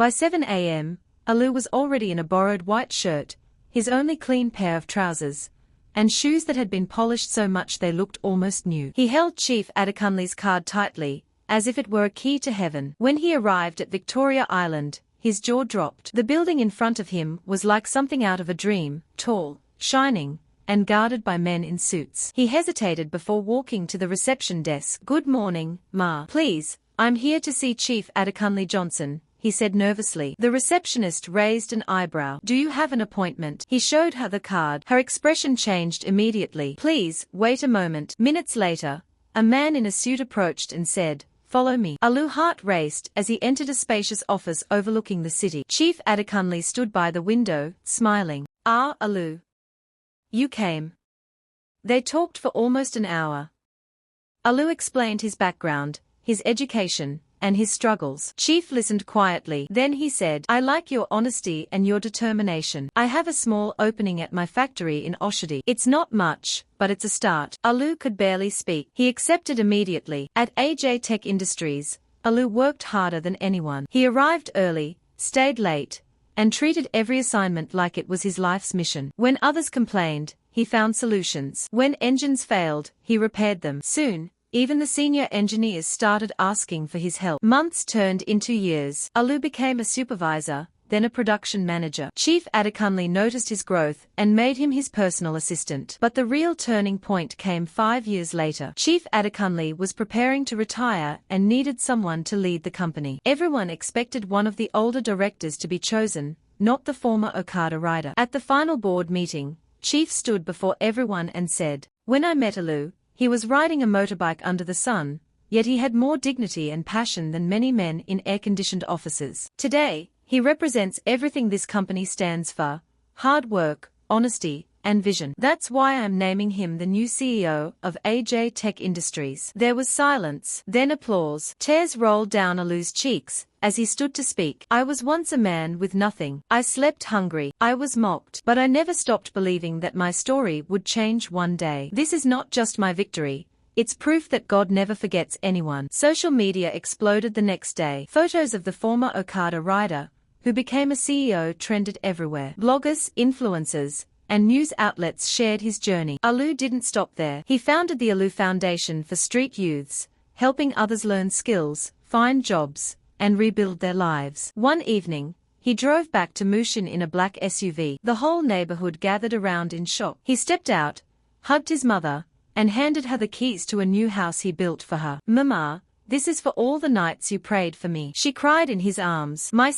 By 7 a.m., Alu was already in a borrowed white shirt, his only clean pair of trousers, and shoes that had been polished so much they looked almost new. He held Chief Adekunle's card tightly, as if it were a key to heaven. When he arrived at Victoria Island, his jaw dropped. The building in front of him was like something out of a dream, tall, shining, and guarded by men in suits. He hesitated before walking to the reception desk. "Good morning, Ma. Please, I'm here to see Chief Adekunle Johnson," he said nervously. The receptionist raised an eyebrow. "Do you have an appointment?" He showed her the card. Her expression changed immediately. "Please, wait a moment." Minutes later, a man in a suit approached and said, "Follow me." Alu's heart raced as he entered a spacious office overlooking the city. Chief Adekunle stood by the window, smiling. "Ah, Alu. You came." They talked for almost an hour. Alu explained his background, his education, and his struggles. Chief listened quietly. Then he said, "I like your honesty and your determination. I have a small opening at my factory in Oshodi. It's not much, but it's a start." Alu could barely speak. He accepted immediately. At AJ Tech Industries, Alu worked harder than anyone. He arrived early, stayed late, and treated every assignment like it was his life's mission. When others complained, he found solutions. When engines failed, he repaired them. Soon, even the senior engineers started asking for his help. Months turned into years. Alu became a supervisor, then a production manager. Chief Adekunle noticed his growth and made him his personal assistant. But the real turning point came 5 years later. Chief Adekunle was preparing to retire and needed someone to lead the company. Everyone expected one of the older directors to be chosen, not the former Okada rider. At the final board meeting, Chief stood before everyone and said, "When I met Alu, he was riding a motorbike under the sun, yet he had more dignity and passion than many men in air-conditioned offices. Today, he represents everything this company stands for: hard work, honesty, and vision. That's why I'm naming him the new CEO of AJ Tech Industries." There was silence, then applause. Tears rolled down Alu's cheeks as he stood to speak. "I was once a man with nothing. I slept hungry. I was mocked. But I never stopped believing that my story would change one day. This is not just my victory. It's proof that God never forgets anyone." Social media exploded the next day. Photos of the former Okada rider, who became a CEO, trended everywhere. Bloggers, influencers, and news outlets shared his journey. Alu didn't stop there. He founded the Alu Foundation for street youths, helping others learn skills, find jobs, and rebuild their lives. One evening, he drove back to Mushin in a black SUV. The whole neighborhood gathered around in shock. He stepped out, hugged his mother, and handed her the keys to a new house he built for her. "Mama, this is for all the nights you prayed for me," she cried in his arms. "My